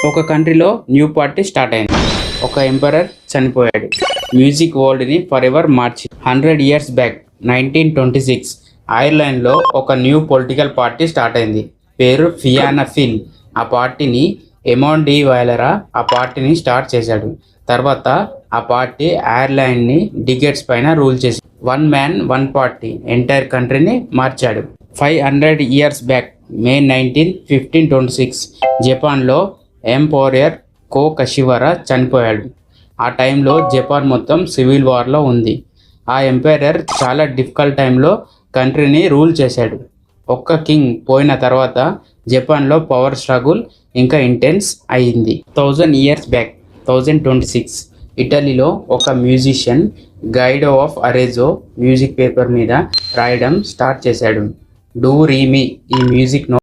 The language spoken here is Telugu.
ఒక కంట్రీలో న్యూ పార్టీ స్టార్ట్ అయింది. ఒక ఎంపరర్ చనిపోయాడు. మ్యూజిక్ వరల్డ్ని ఫర్ ఎవర్ మార్చి 100 years బ్యాక్ 1926 ఐర్లాండ్లో ఒక న్యూ పొలిటికల్ పార్టీ స్టార్ట్ అయింది. పేరు ఫియానా ఫిల్. ఆ పార్టీని ఎమౌంట్ డి వైలరా ఆ పార్టీని స్టార్ట్ చేశాడు. తర్వాత ఆ పార్టీ ఐర్లాండ్ని డికెట్స్ పైన రూల్ చేసి 1 man 1 party ఎంటైర్ కంట్రీని మార్చాడు. 500 years బ్యాక్ మే 19, 1526 జపాన్లో ఎంపరర్ కో కషివరా చనిపోయాడు. ఆ టైంలో జపాన్ మొత్తం సివిల్ వార్లో ఉంది. ఆ ఎంపైరర్ చాలా డిఫికల్ట్ టైంలో కంట్రీని రూల్ చేశాడు. ఒక్క కింగ్ పోయిన తర్వాత జపాన్లో పవర్ స్ట్రగుల్ ఇంకా ఇంటెన్స్ అయింది. 1000 years బ్యాక్ 1026 ఇటలీలో ఒక musician Guido of Arezzo music paper మీద రాయడం స్టార్ట్ చేశాడు. Do re mi. ఈ మ్యూజిక్